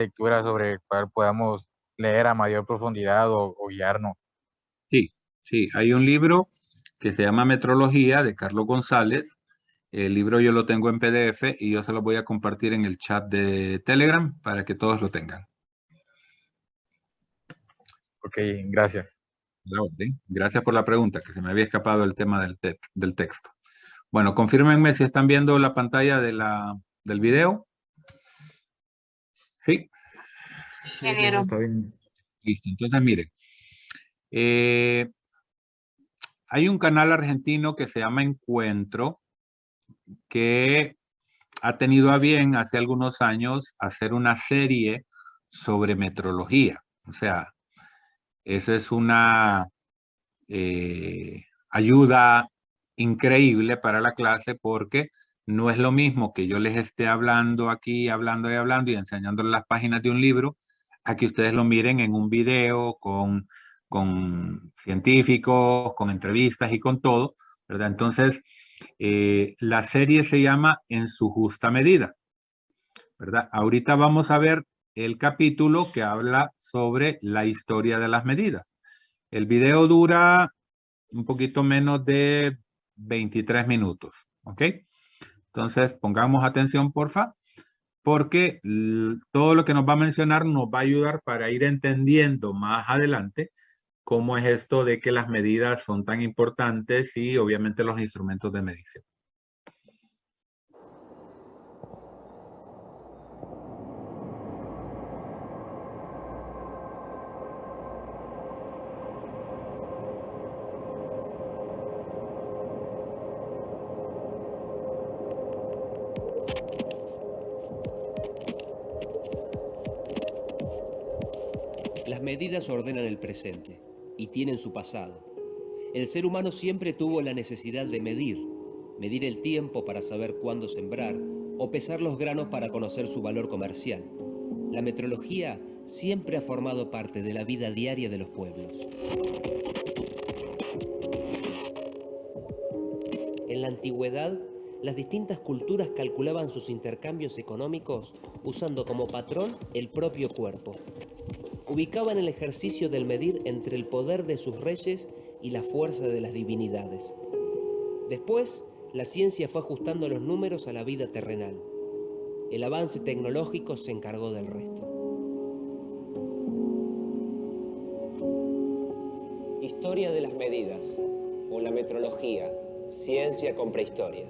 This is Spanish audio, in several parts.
lectura sobre el cual podamos leer a mayor profundidad o guiarnos. Sí, sí, hay un libro que se llama Metrología de Carlos González. El libro yo lo tengo en PDF y yo se lo voy a compartir en el chat de Telegram para que todos lo tengan. Ok, gracias. La orden. Gracias por la pregunta, que se me había escapado el tema del texto. Bueno, confírmenme si están viendo la pantalla del video. Sí, Sí, sí, se está bien. listo. Entonces, miren, eh, hay un canal argentino que se llama Encuentro, que ha tenido a bien hace algunos años hacer una serie sobre metrología. O sea, eso es una ayuda increíble para la clase porque no es lo mismo que yo les esté hablando aquí, hablando y hablando y enseñándoles las páginas de un libro, a que ustedes lo miren en un video con científicos, con entrevistas y con todo, ¿verdad? Entonces, la serie se llama En su justa medida, ¿verdad? Ahorita vamos a ver el capítulo que habla sobre la historia de las medidas. El video dura un poquito menos de 23 minutos, ¿ok? Entonces, pongamos atención, porfa, porque todo lo que nos va a mencionar nos va a ayudar para ir entendiendo más adelante cómo es esto de que las medidas son tan importantes y obviamente los instrumentos de medición. Las medidas ordenan el presente y tienen su pasado. El ser humano siempre tuvo la necesidad de medir el tiempo para saber cuándo sembrar o pesar los granos para conocer su valor comercial. La metrología siempre ha formado parte de la vida diaria de los pueblos. En la antigüedad, las distintas culturas calculaban sus intercambios económicos usando como patrón el propio cuerpo. Ubicaban el ejercicio del medir entre el poder de sus reyes y la fuerza de las divinidades. Después, la ciencia fue ajustando los números a la vida terrenal. El avance tecnológico se encargó del resto. Historia de las medidas, o la metrología, ciencia con prehistoria.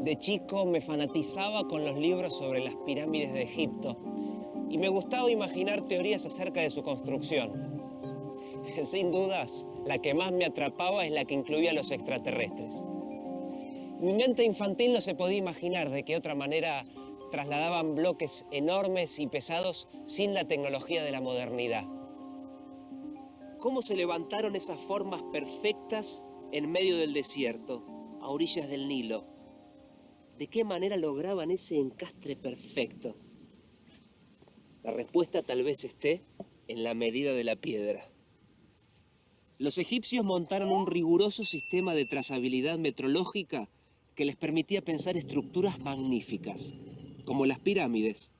De chico me fanatizaba con los libros sobre las pirámides de Egipto y me gustaba imaginar teorías acerca de su construcción. Sin dudas, la que más me atrapaba es la que incluía a los extraterrestres. Mi mente infantil no se podía imaginar de qué otra manera trasladaban bloques enormes y pesados sin la tecnología de la modernidad. ¿Cómo se levantaron esas formas perfectas en medio del desierto, a orillas del Nilo? ¿De qué manera lograban ese encastre perfecto? La respuesta tal vez esté en la medida de la piedra. Los egipcios montaron un riguroso sistema de trazabilidad metrológica que les permitía pensar estructuras magníficas, como las pirámides.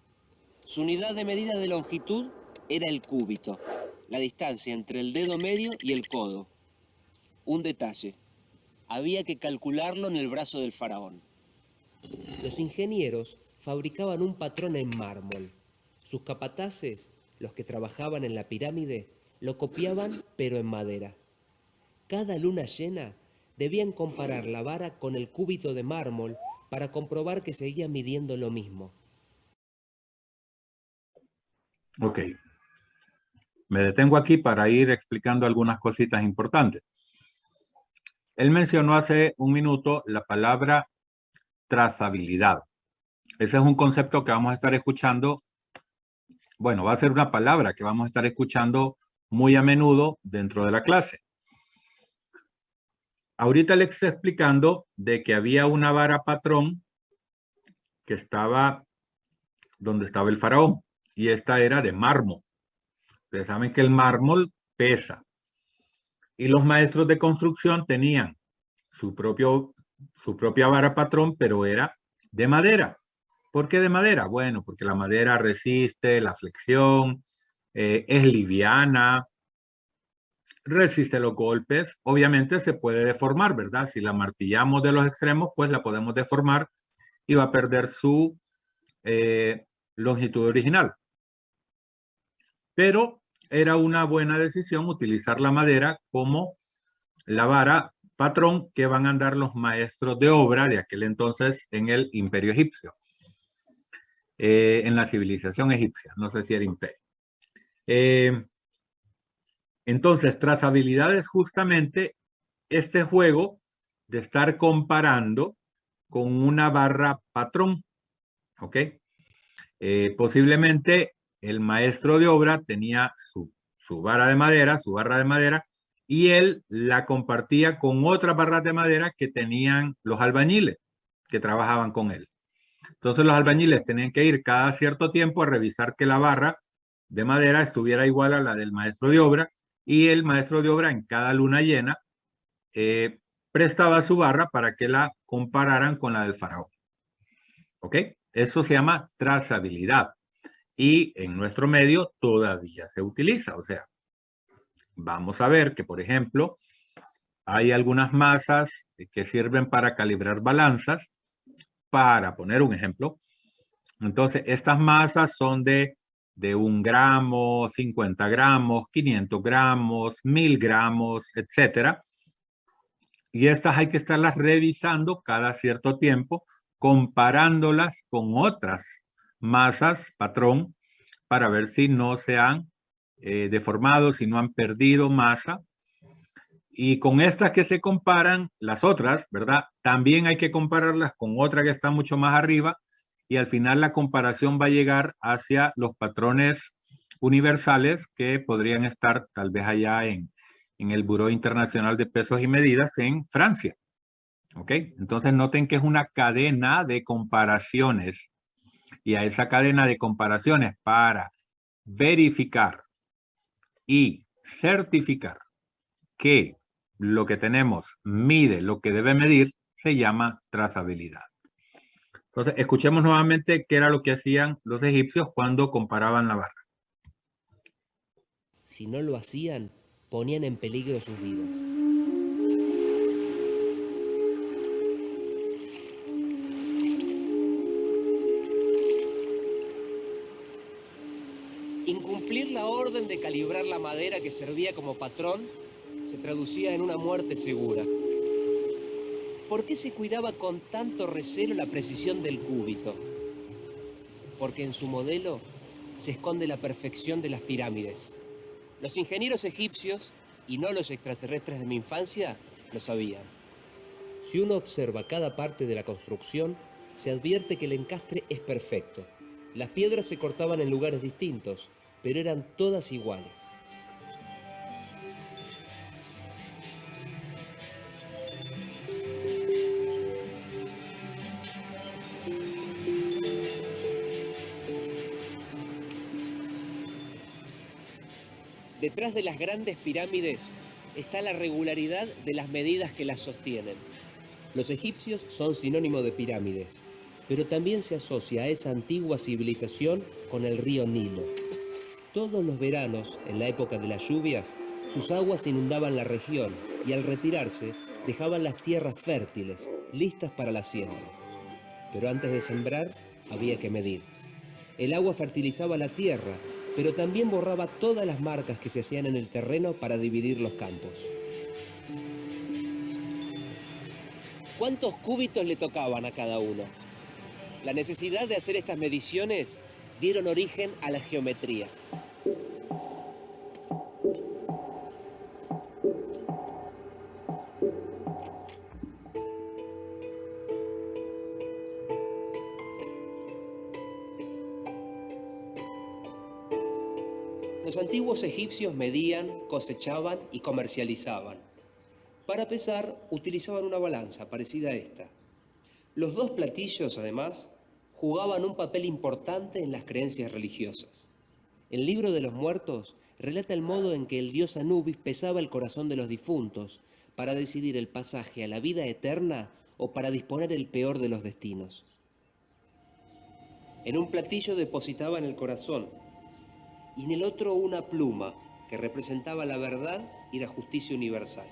Su unidad de medida de longitud era el cúbito, la distancia entre el dedo medio y el codo. Un detalle, había que calcularlo en el brazo del faraón. Los ingenieros fabricaban un patrón en mármol. Sus capataces, los que trabajaban en la pirámide, lo copiaban pero en madera. Cada luna llena debían comparar la vara con el cúbito de mármol para comprobar que seguía midiendo lo mismo. Ok. Me detengo aquí para ir explicando algunas cositas importantes. Él mencionó hace un minuto la palabra trazabilidad. Ese es un concepto que vamos a estar escuchando. Bueno, va a ser una palabra que vamos a estar escuchando muy a menudo dentro de la clase. Ahorita le estoy explicando de que había una vara patrón que estaba donde estaba el faraón y esta era de mármol. Ustedes saben que el mármol pesa y los maestros de construcción tenían su propia vara patrón, pero era de madera. ¿Por qué de madera? Bueno, porque la madera resiste la flexión, es liviana, resiste los golpes. Obviamente se puede deformar, ¿verdad? Si la martillamos de los extremos, pues la podemos deformar y va a perder su longitud original. Pero era una buena decisión utilizar la madera como la vara patrón que van a andar los maestros de obra de aquel entonces en el Imperio Egipcio. En la civilización egipcia, no sé si era imperio. Entonces, trazabilidad es justamente este juego de estar comparando con una barra patrón, ¿ok? Posiblemente el maestro de obra tenía su vara de madera, su barra de madera, y él la compartía con otras barras de madera que tenían los albañiles que trabajaban con él. Entonces los albañiles tenían que ir cada cierto tiempo a revisar que la barra de madera estuviera igual a la del maestro de obra y el maestro de obra en cada luna llena prestaba su barra para que la compararan con la del faraón. ¿Ok? Eso se llama trazabilidad y en nuestro medio todavía se utiliza. O sea, vamos a ver que, por ejemplo, hay algunas masas que sirven para calibrar balanzas. Para poner un ejemplo, entonces estas masas son de 1 gramo, 50 gramos, 500 gramos, 1000 gramos, etcétera. Y estas hay que estarlas revisando cada cierto tiempo, comparándolas con otras masas patrón para ver si no se han deformado, si no han perdido masa. Y con estas que se comparan, las otras, ¿verdad? También hay que compararlas con otra que está mucho más arriba y al final la comparación va a llegar hacia los patrones universales que podrían estar tal vez allá en el Buró Internacional de Pesos y Medidas en Francia. ¿Ok? Entonces noten que es una cadena de comparaciones y a esa cadena de comparaciones para verificar y certificar que lo que tenemos mide lo que debe medir, se llama trazabilidad. Entonces, escuchemos nuevamente qué era lo que hacían los egipcios cuando comparaban la barra. Si no lo hacían, ponían en peligro sus vidas. Incumplir la orden de calibrar la madera que servía como patrón se traducía en una muerte segura. ¿Por qué se cuidaba con tanto recelo la precisión del cúbito? Porque en su modelo se esconde la perfección de las pirámides. Los ingenieros egipcios, y no los extraterrestres de mi infancia, lo sabían. Si uno observa cada parte de la construcción, se advierte que el encastre es perfecto. Las piedras se cortaban en lugares distintos, pero eran todas iguales. Detrás de las grandes pirámides está la regularidad de las medidas que las sostienen. Los egipcios son sinónimo de pirámides, pero también se asocia a esa antigua civilización con el río Nilo. Todos los veranos, en la época de las lluvias, sus aguas inundaban la región y al retirarse dejaban las tierras fértiles, listas para la siembra. Pero antes de sembrar, había que medir. El agua fertilizaba la tierra, pero también borraba todas las marcas que se hacían en el terreno para dividir los campos. ¿Cuántos cúbitos le tocaban a cada uno? La necesidad de hacer estas mediciones dieron origen a la geometría. Los antiguos egipcios medían, cosechaban y comercializaban. Para pesar, utilizaban una balanza parecida a esta. Los dos platillos, además, jugaban un papel importante en las creencias religiosas. El libro de los muertos relata el modo en que el dios Anubis pesaba el corazón de los difuntos para decidir el pasaje a la vida eterna o para disponer el peor de los destinos. En un platillo depositaban el corazón y en el otro una pluma que representaba la verdad y la justicia universal.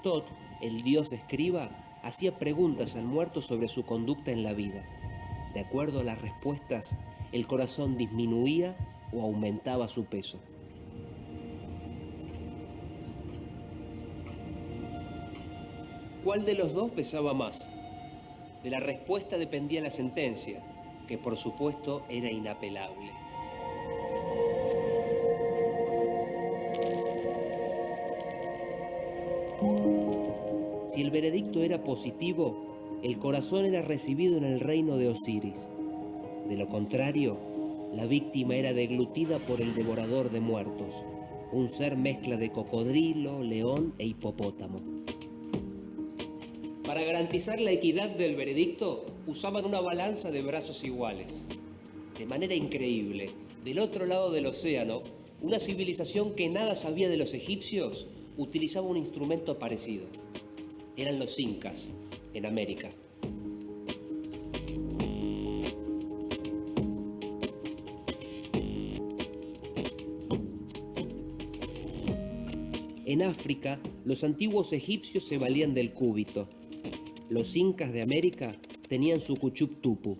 Tot, el dios escriba, hacía preguntas al muerto sobre su conducta en la vida. De acuerdo a las respuestas, el corazón disminuía o aumentaba su peso. ¿Cuál de los dos pesaba más? De la respuesta dependía la sentencia, que por supuesto era inapelable. Si el veredicto era positivo, el corazón era recibido en el reino de Osiris. De lo contrario, la víctima era deglutida por el devorador de muertos, un ser mezcla de cocodrilo, león e hipopótamo. Para garantizar la equidad del veredicto, usaban una balanza de brazos iguales. De manera increíble, del otro lado del océano, una civilización que nada sabía de los egipcios utilizaba un instrumento parecido. Eran los incas, en América. En África, los antiguos egipcios se valían del cúbito. Los incas de América tenían su cuchuptupu.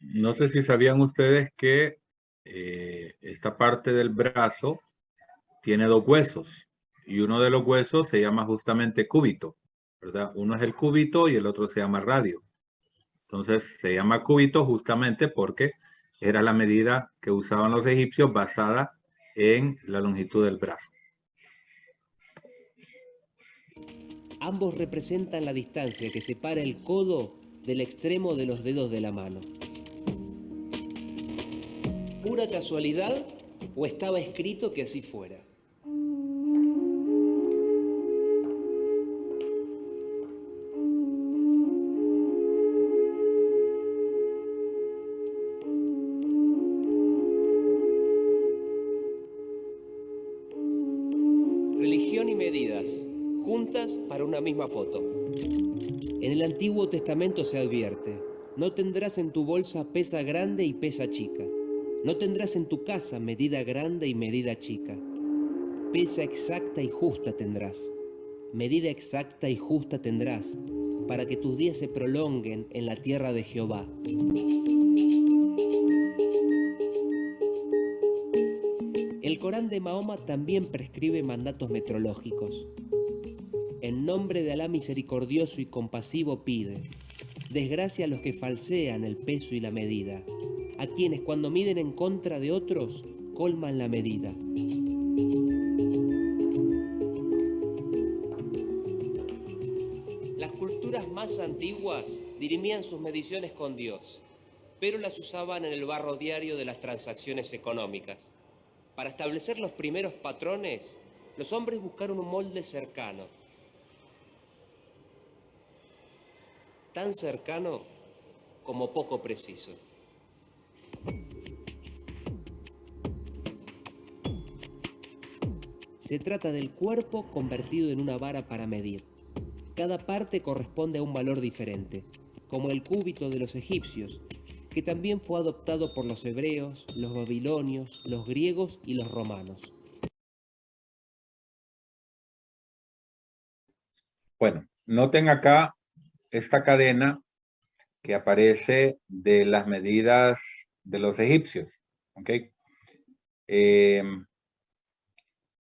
No sé si sabían ustedes que esta parte del brazo tiene dos huesos y uno de los huesos se llama justamente cúbito, ¿verdad? Uno es el cúbito y el otro se llama radio. Entonces se llama cúbito justamente porque era la medida que usaban los egipcios basada en la longitud del brazo. Ambos representan la distancia que separa el codo del extremo de los dedos de la mano. ¿Pura casualidad o estaba escrito que así fuera? Religión y medidas, juntas para una misma foto. En el Antiguo Testamento se advierte: no tendrás en tu bolsa pesa grande y pesa chica. No tendrás en tu casa medida grande y medida chica. Pesa exacta y justa tendrás. Medida exacta y justa tendrás, para que tus días se prolonguen en la tierra de Jehová. El Corán de Mahoma también prescribe mandatos metrológicos. En nombre de Alá misericordioso y compasivo pide: desgracia a los que falsean el peso y la medida, a quienes cuando miden en contra de otros, colman la medida. Las culturas más antiguas dirimían sus mediciones con Dios, pero las usaban en el barro diario de las transacciones económicas. Para establecer los primeros patrones, los hombres buscaron un molde cercano. Tan cercano como poco preciso. Se trata del cuerpo convertido en una vara para medir. Cada parte corresponde a un valor diferente, como el cúbito de los egipcios, que también fue adoptado por los hebreos, los babilonios, los griegos y los romanos. Bueno, noten acá esta cadena que aparece de las medidas de los egipcios, ¿ok?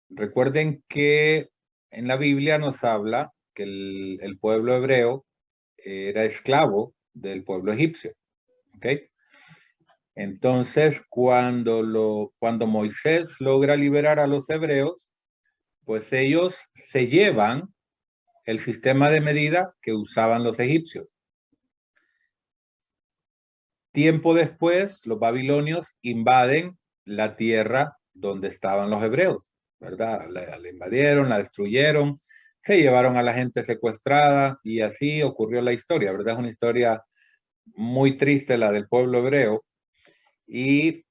Recuerden que en la Biblia nos habla que el pueblo hebreo era esclavo del pueblo egipcio, ¿ok? Entonces, cuando Moisés logra liberar a los hebreos, pues ellos se llevan el sistema de medida que usaban los egipcios. Tiempo después, los babilonios invaden la tierra donde estaban los hebreos, ¿verdad? La invadieron, la destruyeron, se llevaron a la gente secuestrada y así ocurrió la historia, ¿verdad? Es una historia muy triste la del pueblo hebreo. Y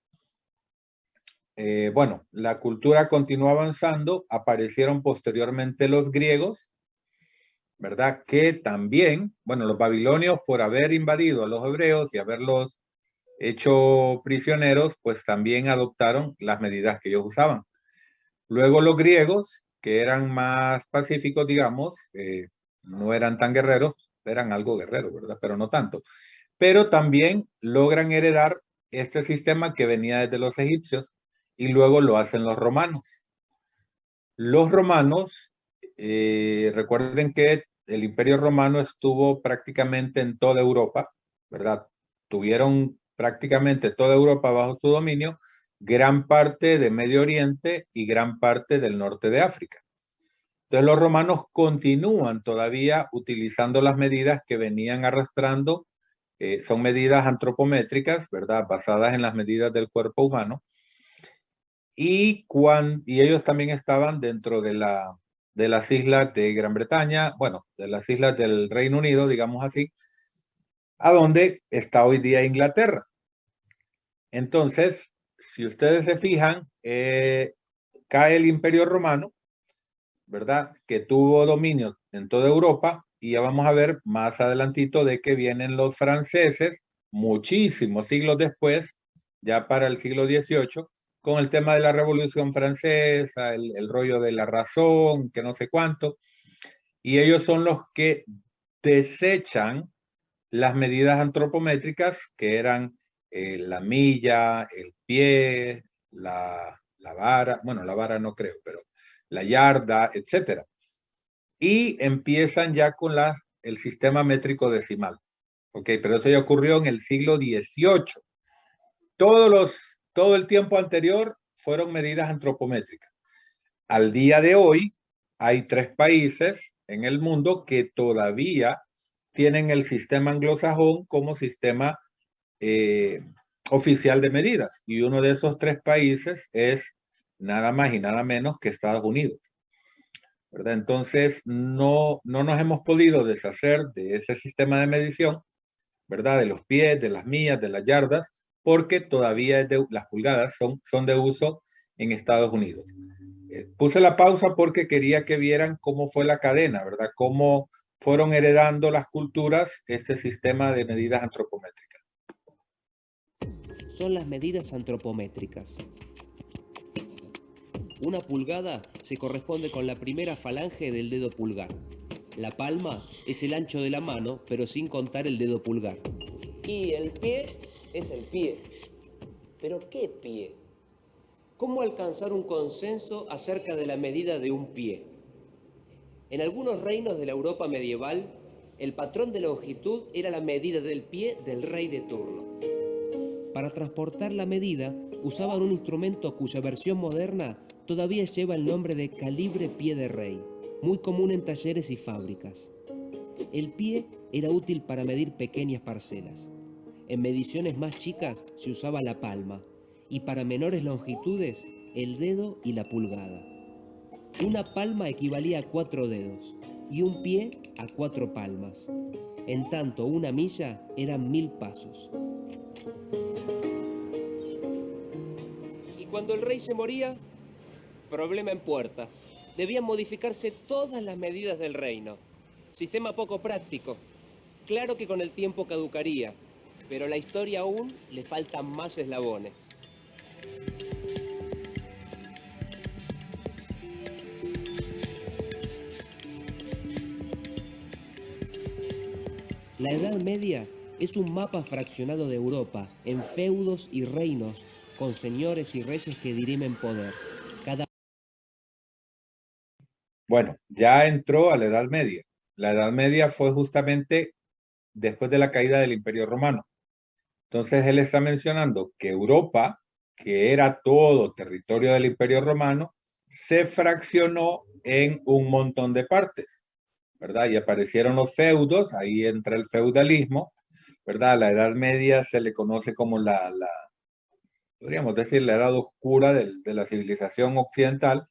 bueno, la cultura continuó avanzando, aparecieron posteriormente los griegos, ¿verdad? Que también, bueno, los babilonios por haber invadido a los hebreos y haberlos hecho prisioneros, pues también adoptaron las medidas que ellos usaban. Luego los griegos, que eran más pacíficos, digamos, no eran tan guerreros, eran algo guerreros, ¿verdad? Pero no tanto. Pero también logran heredar este sistema que venía desde los egipcios y luego lo hacen los romanos. Los romanos, recuerden que el Imperio Romano estuvo prácticamente en toda Europa, ¿verdad? Tuvieron prácticamente toda Europa bajo su dominio, gran parte de Medio Oriente y gran parte del norte de África. Entonces los romanos continúan todavía utilizando las medidas que venían arrastrando, son medidas antropométricas, ¿verdad? Basadas en las medidas del cuerpo humano. Y ellos también estaban dentro de las islas de Gran Bretaña, bueno, de las islas del Reino Unido, digamos así, a donde está hoy día Inglaterra. Entonces, si ustedes se fijan, cae el Imperio Romano, ¿verdad? Que tuvo dominio en toda Europa y ya vamos a ver más adelantito de que vienen los franceses, muchísimos siglos después, ya para el siglo XVIII, con el tema de la Revolución Francesa, el rollo de la razón, que no sé cuánto, y ellos son los que desechan las medidas antropométricas que eran la milla, el pie, la vara, bueno, la vara no creo, pero la yarda, etcétera. Y empiezan ya con el sistema métrico decimal. Ok, pero eso ya ocurrió en el siglo XVIII. Todo el tiempo anterior fueron medidas antropométricas. Al día de hoy, hay 3 países en el mundo que todavía tienen el sistema anglosajón como sistema oficial de medidas. Y uno de esos 3 países es nada más y nada menos que Estados Unidos, ¿verdad? Entonces, no nos hemos podido deshacer de ese sistema de medición, ¿verdad? De los pies, de las millas, de las yardas, porque todavía las pulgadas son de uso en Estados Unidos. Puse la pausa porque quería que vieran cómo fue la cadena, ¿verdad? Cómo fueron heredando las culturas este sistema de medidas antropométricas. Son las medidas antropométricas. Una pulgada se corresponde con la primera falange del dedo pulgar. La palma es el ancho de la mano, pero sin contar el dedo pulgar. Y el pie es el pie. ¿Pero qué pie? ¿Cómo alcanzar un consenso acerca de la medida de un pie? En algunos reinos de la Europa medieval, el patrón de longitud era la medida del pie del rey de turno. Para transportar la medida, usaban un instrumento cuya versión moderna todavía lleva el nombre de calibre pie de rey, muy común en talleres y fábricas. El pie era útil para medir pequeñas parcelas. En mediciones más chicas se usaba la palma y para menores longitudes el dedo y la pulgada. Una palma equivalía a 4 dedos y un pie a 4 palmas. En tanto, una milla eran 1000 pasos. Y cuando el rey se moría, problema en puerta. Debían modificarse todas las medidas del reino. Sistema poco práctico. Claro que con el tiempo caducaría, pero a la historia aún le faltan más eslabones. La Edad Media es un mapa fraccionado de Europa en feudos y reinos con señores y reyes que dirimen poder. Bueno, ya entró a la Edad Media. La Edad Media fue justamente después de la caída del Imperio Romano. Entonces él está mencionando que Europa, que era todo territorio del Imperio Romano, se fraccionó en un montón de partes, ¿verdad? Y aparecieron los feudos, ahí entra el feudalismo, ¿verdad? La Edad Media se le conoce como podríamos decir, la edad oscura de la civilización occidental.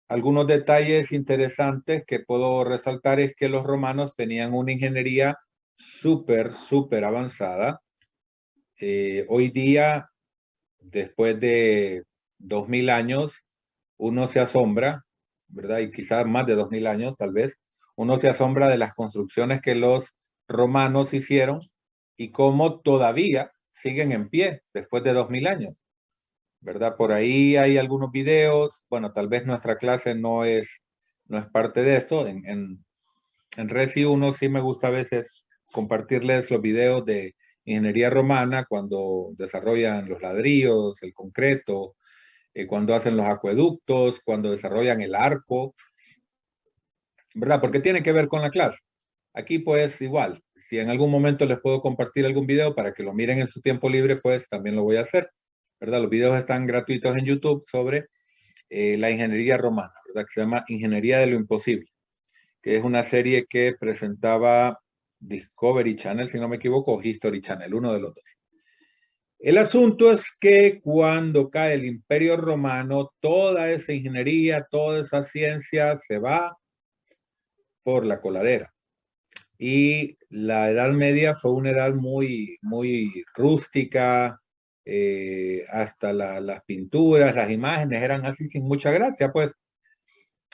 Algunos detalles interesantes que puedo resaltar es que los romanos tenían una ingeniería súper avanzada. Hoy día, después de 2000 años, uno se asombra, ¿verdad? Y quizás más de 2000 años, tal vez, uno se asombra de las construcciones que los romanos hicieron y cómo todavía siguen en pie después de 2000 años, ¿verdad? Por ahí hay algunos videos, bueno, tal vez nuestra clase no es parte de esto. En Resi 1 sí me gusta a veces compartirles los videos de ingeniería romana cuando desarrollan los ladrillos, el concreto, cuando hacen los acueductos, cuando desarrollan el arco, ¿verdad? Porque tiene que ver con la clase. Aquí pues igual, si en algún momento les puedo compartir algún video para que lo miren en su tiempo libre, pues también lo voy a hacer, ¿verdad? Los videos están gratuitos en YouTube sobre la ingeniería romana, ¿verdad? Que se llama Ingeniería de lo Imposible, que es una serie que presentaba Discovery Channel, si no me equivoco, o History Channel, uno de los dos. El asunto es que cuando cae el Imperio Romano, toda esa ingeniería, toda esa ciencia se va por la coladera. Y la Edad Media fue una edad muy rústica, hasta las pinturas, las imágenes eran así sin mucha gracia, pues.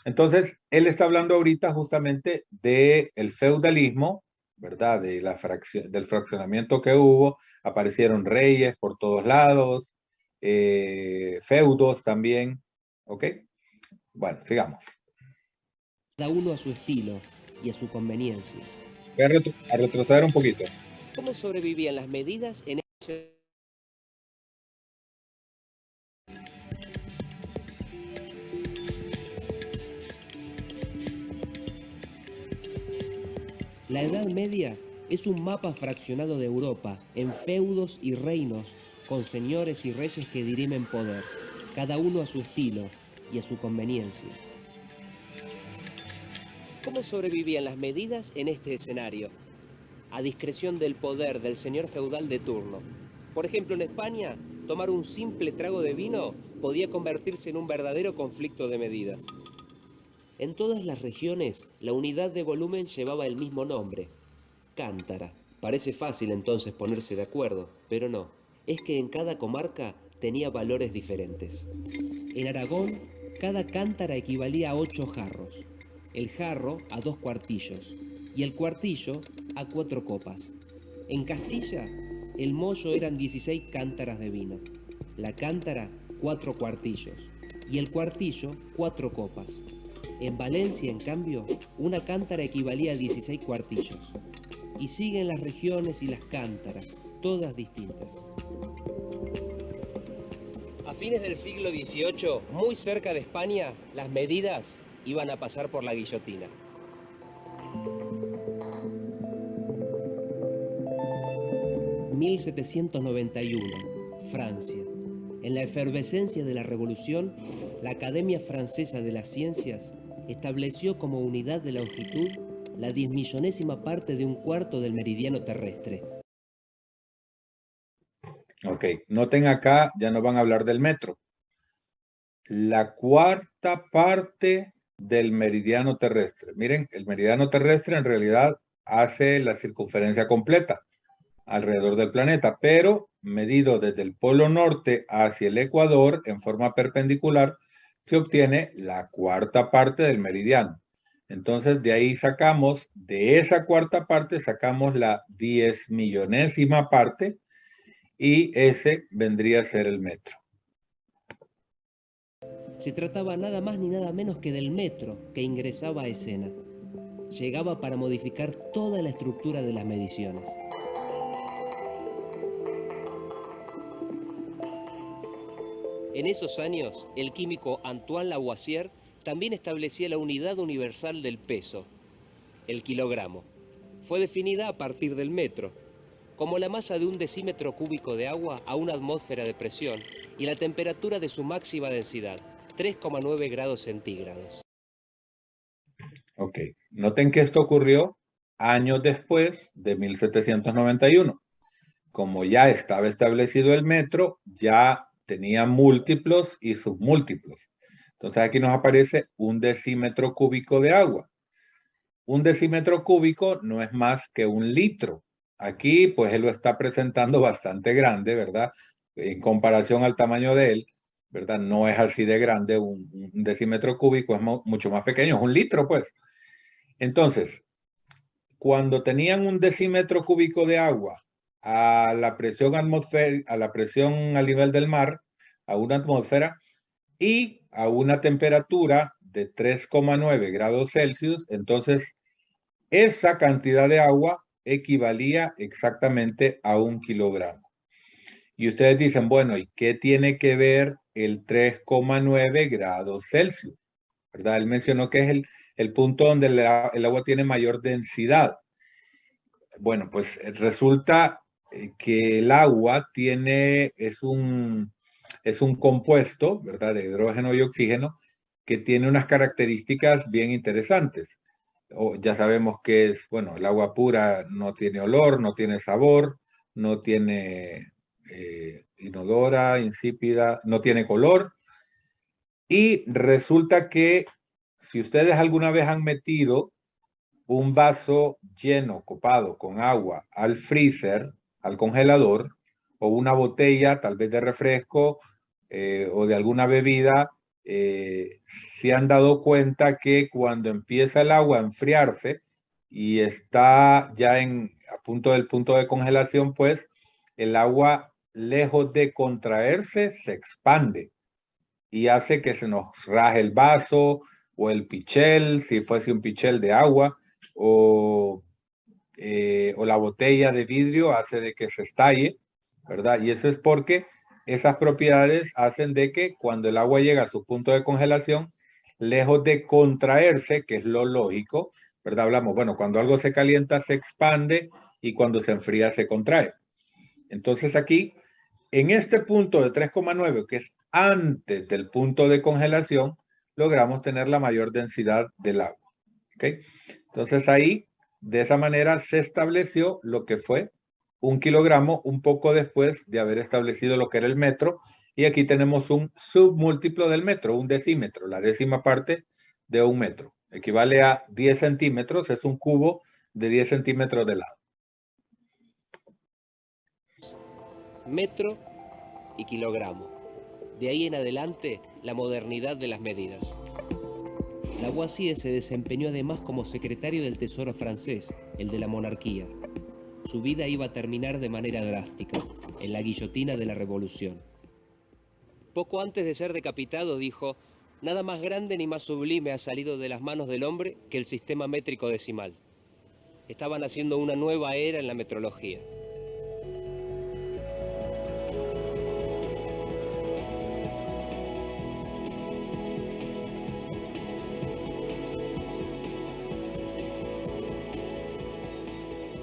Entonces, él está hablando ahorita justamente del feudalismo, ¿verdad? Del fraccionamiento que hubo, aparecieron reyes por todos lados, feudos también, ¿ok? Bueno, sigamos. Cada uno a su estilo y a su conveniencia. Voy a retroceder un poquito. ¿Cómo sobrevivían las medidas en ese... La Edad Media es un mapa fraccionado de Europa en feudos y reinos con señores y reyes que dirimen poder, cada uno a su estilo y a su conveniencia. ¿Cómo sobrevivían las medidas en este escenario? A discreción del poder del señor feudal de turno. Por ejemplo, en España, tomar un simple trago de vino podía convertirse en un verdadero conflicto de medidas. En todas las regiones, la unidad de volumen llevaba el mismo nombre, cántara. Parece fácil entonces ponerse de acuerdo, pero no. Es que en cada comarca tenía valores diferentes. En Aragón, cada cántara equivalía a 8 jarros, el jarro a 2 cuartillos y el cuartillo a 4 copas. En Castilla, el mollo eran 16 cántaras de vino, la cántara 4 cuartillos y el cuartillo 4 copas. En Valencia, en cambio, una cántara equivalía a 16 cuartillos. Y siguen las regiones y las cántaras, todas distintas. A fines del siglo XVIII, muy cerca de España, las medidas iban a pasar por la guillotina. ...1791, Francia. En la efervescencia de la Revolución, la Academia Francesa de las Ciencias estableció como unidad de longitud la 10.000.000ª parte de un cuarto del meridiano terrestre. Ok, noten acá, ya no van a hablar del metro. La cuarta parte del meridiano terrestre. Miren, el meridiano terrestre en realidad hace la circunferencia completa alrededor del planeta, pero medido desde el polo norte hacia el ecuador en forma perpendicular, se obtiene la cuarta parte del meridiano. Entonces, de ahí sacamos, de esa cuarta parte, sacamos la 10.000.000ª parte y ese vendría a ser el metro. Se trataba nada más ni nada menos que del metro que ingresaba a escena. Llegaba para modificar toda la estructura de las mediciones. En esos años, el químico Antoine Lavoisier también establecía la unidad universal del peso, el kilogramo. fue definida a partir del metro, como la masa de un decímetro cúbico de agua a una atmósfera de presión y la temperatura de su máxima densidad, 3,9 grados centígrados. Ok, noten que esto ocurrió años después de 1791. Como ya estaba establecido el metro, ya tenía múltiplos y submúltiplos. Entonces aquí nos aparece un decímetro cúbico de agua. Un decímetro cúbico no es más que un litro. Aquí, pues él lo está presentando bastante grande, ¿verdad? En comparación al tamaño de él, ¿verdad? No es así de grande, un decímetro cúbico es mucho más pequeño, es un litro, pues. Entonces, cuando tenían un decímetro cúbico de agua a la presión atmosférica, a la presión al nivel del mar, a una atmósfera, y a una temperatura de 3,9 grados Celsius, entonces esa cantidad de agua equivalía exactamente a 1 kilogramo. Y ustedes dicen, bueno, ¿y qué tiene que ver el 3,9 grados Celsius? ¿Verdad? Él mencionó que es el punto donde el agua tiene mayor densidad. Bueno, pues resulta que el agua es un compuesto, ¿verdad? De hidrógeno y oxígeno, que tiene unas características bien interesantes. Ya sabemos que es, bueno, el agua pura no tiene olor, no tiene sabor, no tiene inodora, insípida, no tiene color. Y resulta que si ustedes alguna vez han metido un vaso lleno, copado con agua al freezer, al congelador, o una botella tal vez de refresco o de alguna bebida, se han dado cuenta que cuando empieza el agua a enfriarse y está ya a punto del punto de congelación, pues el agua, lejos de contraerse, se expande y hace que se nos raje el vaso o el pichel, si fuese un pichel de agua, o la botella de vidrio hace de que se estalle, ¿verdad? Y eso es porque esas propiedades hacen de que cuando el agua llega a su punto de congelación, lejos de contraerse, que es lo lógico, ¿verdad? Hablamos, bueno, cuando algo se calienta se expande y cuando se enfría se contrae. Entonces aquí, en este punto de 3,9, que es antes del punto de congelación, logramos tener la mayor densidad del agua. ¿Ok? Entonces ahí, de esa manera, se estableció lo que fue 1 kilogramo un poco después de haber establecido lo que era el metro. Y aquí tenemos un submúltiplo del metro, un decímetro, la décima parte de un metro. Equivale a 10 centímetros, es un cubo de 10 centímetros de lado. Metro y kilogramo. De ahí en adelante, la modernidad de las medidas. Lavoisier se desempeñó además como secretario del Tesoro francés, el de la monarquía. Su vida iba a terminar de manera drástica, en la guillotina de la Revolución. Poco antes de ser decapitado dijo: "Nada más grande ni más sublime ha salido de las manos del hombre que el sistema métrico decimal". Estaban haciendo una nueva era en la metrología.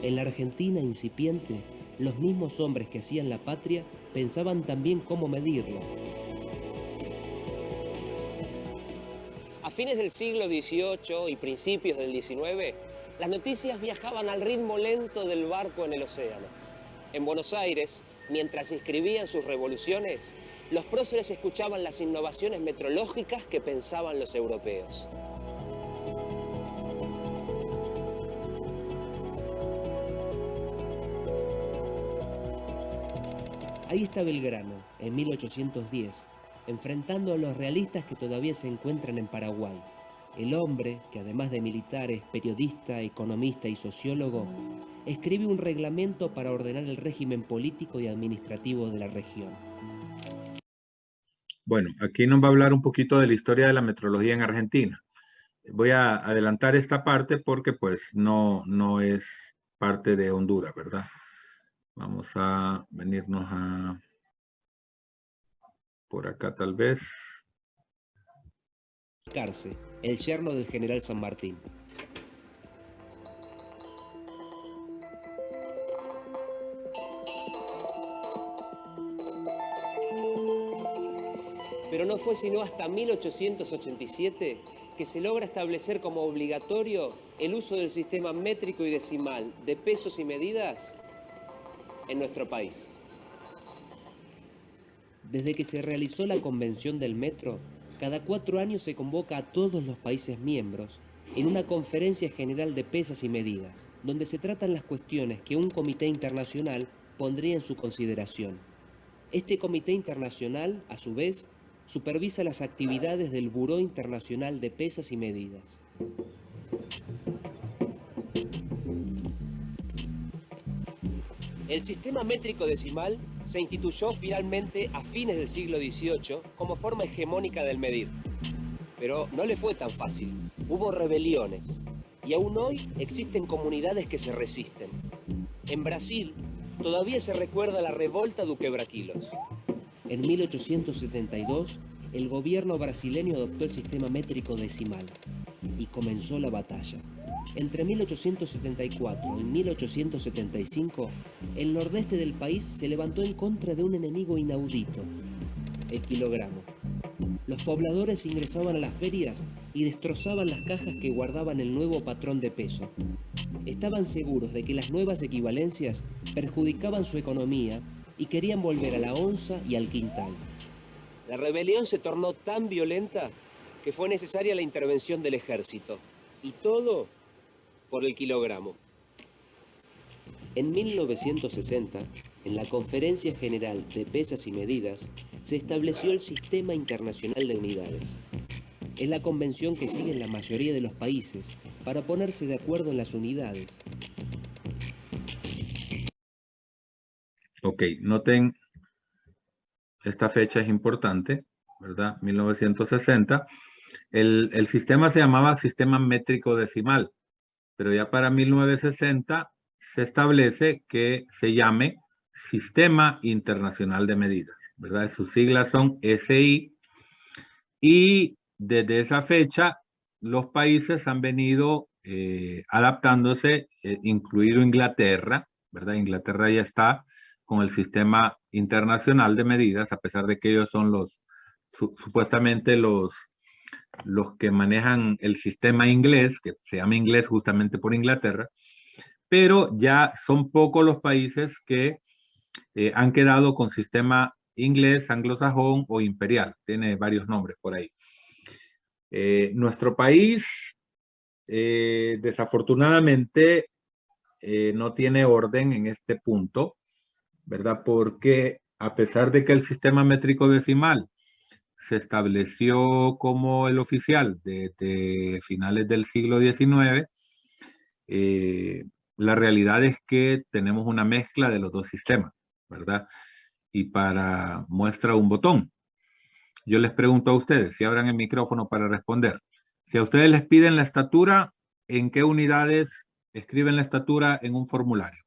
En la Argentina incipiente, los mismos hombres que hacían la patria pensaban también cómo medirla. A fines del siglo XVIII y principios del XIX, las noticias viajaban al ritmo lento del barco en el océano. En Buenos Aires, mientras inscribían sus revoluciones, los próceres escuchaban las innovaciones metrológicas que pensaban los europeos. Ahí está Belgrano, en 1810, enfrentando a los realistas que todavía se encuentran en Paraguay. El hombre, que además de militar es periodista, economista y sociólogo, escribe un reglamento para ordenar el régimen político y administrativo de la región. Bueno, aquí nos va a hablar un poquito de la historia de la metrología en Argentina. Voy a adelantar esta parte porque pues no es parte de Honduras, ¿verdad? Vamos a venirnos por acá tal vez. Carce, el yerno del general San Martín. Pero no fue sino hasta 1887 que se logra establecer como obligatorio el uso del sistema métrico y decimal de pesos y medidas en nuestro país. Desde que se realizó la Convención del Metro, cada 4 años se convoca a todos los países miembros en una conferencia general de pesas y medidas, donde se tratan las cuestiones que un comité internacional pondría en su consideración. Este comité internacional, a su vez, supervisa las actividades del Buró Internacional de Pesas y Medidas. El sistema métrico decimal se instituyó finalmente a fines del siglo XVIII como forma hegemónica del medir. Pero no le fue tan fácil. Hubo rebeliones y aún hoy existen comunidades que se resisten. En Brasil todavía se recuerda la revolta do quebraquilos. En 1872, el gobierno brasileño adoptó el sistema métrico decimal y comenzó la batalla. Entre 1874 y 1875, el nordeste del país se levantó en contra de un enemigo inaudito, el kilogramo. Los pobladores ingresaban a las ferias y destrozaban las cajas que guardaban el nuevo patrón de peso. Estaban seguros de que las nuevas equivalencias perjudicaban su economía y querían volver a la onza y al quintal. La rebelión se tornó tan violenta que fue necesaria la intervención del ejército. Y todo por el kilogramo. En 1960, en la Conferencia General de Pesas y Medidas, se estableció el Sistema Internacional de Unidades. Es la convención que siguen la mayoría de los países para ponerse de acuerdo en las unidades. Ok, noten, esta fecha es importante, ¿verdad? 1960. El sistema se llamaba Sistema Métrico Decimal, pero ya para 1960 se establece que se llame Sistema Internacional de Medidas, ¿verdad? Sus siglas son SI, y desde esa fecha los países han venido adaptándose, incluido Inglaterra, ¿verdad? Inglaterra ya está con el Sistema Internacional de Medidas, a pesar de que ellos son supuestamente los que manejan el sistema inglés, que se llama inglés justamente por Inglaterra, pero ya son pocos los países que han quedado con sistema inglés, anglosajón o imperial. Tiene varios nombres por ahí. Nuestro país, desafortunadamente, no tiene orden en este punto, ¿verdad? Porque a pesar de que el sistema métrico decimal se estableció como el oficial desde finales del siglo XIX, la realidad es que tenemos una mezcla de los dos sistemas, ¿verdad? Y para muestra un botón. Yo les pregunto a ustedes, si abran el micrófono para responder. Si a ustedes les piden la estatura, ¿en qué unidades escriben la estatura en un formulario?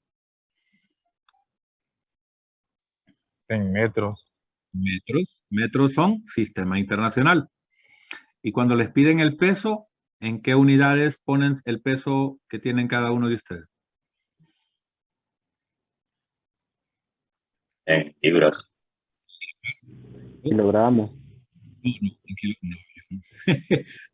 En metros. Metros. Metros son sistema internacional. Y cuando les piden el peso, ¿en qué unidades ponen el peso que tienen cada uno de ustedes? En libras. Kilogramos.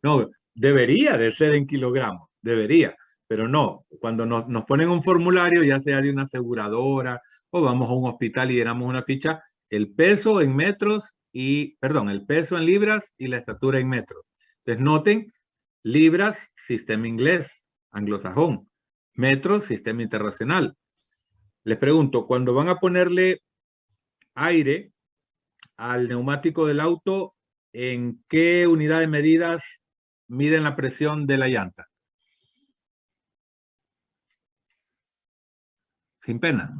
No, debería de ser en kilogramos, debería, pero no. Cuando nos ponen un formulario, ya sea de una aseguradora o vamos a un hospital y llenamos una ficha, el peso en metros y, perdón, el peso en libras y la estatura en metros. Entonces noten, libras, sistema inglés, anglosajón, metros, sistema internacional. Les pregunto, cuando van a ponerle aire al neumático del auto, ¿en qué unidad de medidas miden la presión de la llanta? Sin pena.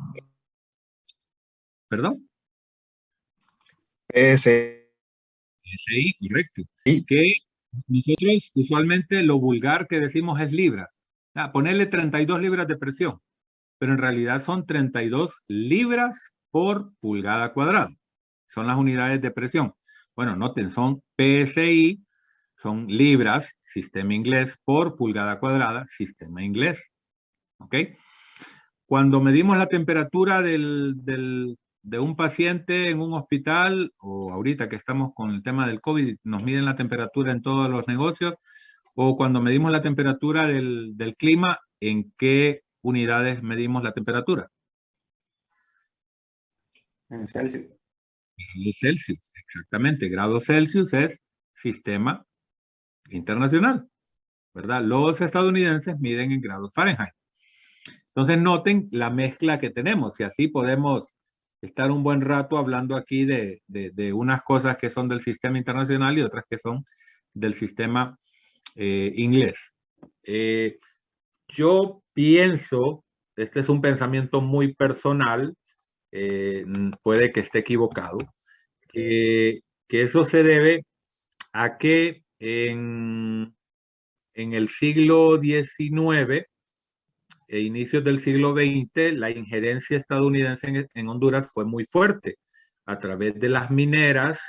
¿Perdón? PSI, correcto. Sí. Que nosotros usualmente lo vulgar que decimos es libras. Ponerle 32 libras de presión, pero en realidad son 32 libras por pulgada cuadrada. Son las unidades de presión. Bueno, noten, son PSI, son libras, sistema inglés, por pulgada cuadrada, sistema inglés. ¿Ok? Cuando medimos la temperatura del de un paciente en un hospital, o ahorita que estamos con el tema del COVID, nos miden la temperatura en todos los negocios, o cuando medimos la temperatura del clima, ¿en qué unidades medimos la temperatura? En Celsius. Grados Celsius, exactamente. Grados Celsius es sistema internacional, ¿verdad? Los estadounidenses miden en grados Fahrenheit. Entonces noten la mezcla que tenemos y así podemos estar un buen rato hablando aquí de unas cosas que son del sistema internacional y otras que son del sistema inglés. Yo pienso, este es un pensamiento muy personal, puede que esté equivocado, que eso se debe a que en el siglo XIX e inicios del siglo XX, la injerencia estadounidense en Honduras fue muy fuerte a través de las mineras,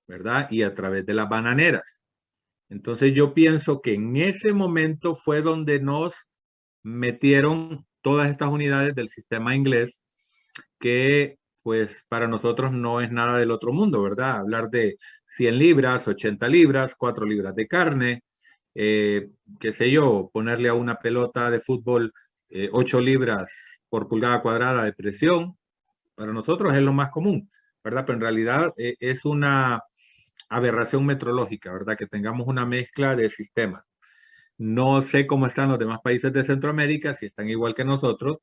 ¿verdad? Y a través de las bananeras. Entonces yo pienso que en ese momento fue donde nos metieron todas estas unidades del sistema inglés, que pues para nosotros no es nada del otro mundo, ¿verdad? Hablar de 100 libras, 80 libras, 4 libras de carne, qué sé yo, ponerle a una pelota de fútbol 8 libras por pulgada cuadrada de presión, para nosotros es lo más común, ¿verdad? Pero en realidad es una aberración metrológica, ¿verdad? Que tengamos una mezcla de sistemas. No sé cómo están los demás países de Centroamérica, si están igual que nosotros.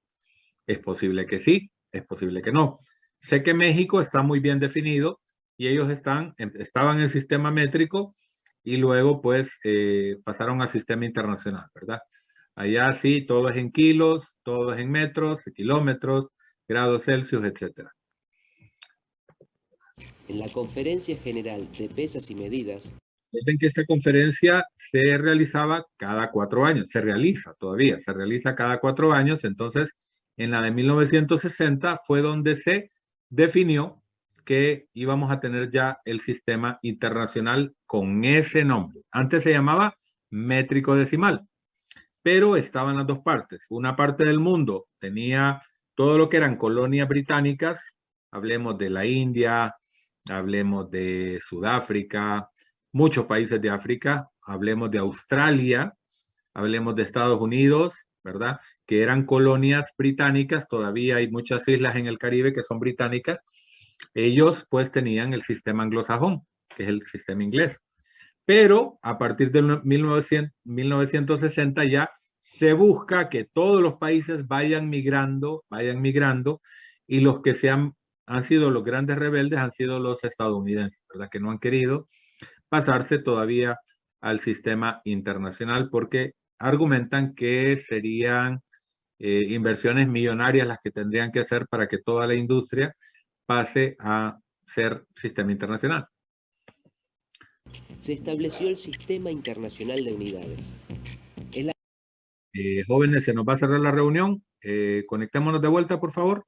Es posible que sí, es posible que no. Sé que México está muy bien definido y ellos estaban en el sistema métrico y luego pues pasaron al sistema internacional, ¿verdad? Allá sí, todo es en kilos, todo es en metros, kilómetros, grados Celsius, etc. En la Conferencia General de Pesas y Medidas, Recuerden que esta conferencia se realizaba cada 4 años, se realiza todavía, se realiza cada 4 años, entonces en la de 1960 fue donde se definió que íbamos a tener ya el sistema internacional con ese nombre. Antes se llamaba métrico decimal, pero estaban las dos partes. Una parte del mundo tenía todo lo que eran colonias británicas, hablemos de la India, hablemos de Sudáfrica, muchos países de África, hablemos de Australia, hablemos de Estados Unidos, ¿verdad? Que eran colonias británicas, todavía hay muchas islas en el Caribe que son británicas. Ellos pues tenían el sistema anglosajón, que es el sistema inglés. Pero a partir de 1960 ya se busca que todos los países vayan migrando, y los que han sido los grandes rebeldes han sido los estadounidenses, ¿verdad? Que no han querido pasarse todavía al sistema internacional porque argumentan que serían inversiones millonarias las que tendrían que hacer para que toda la industria pase a ser sistema internacional. se estableció el Sistema Internacional de Unidades. Jóvenes, se nos va a cerrar la reunión. Conectémonos de vuelta, por favor.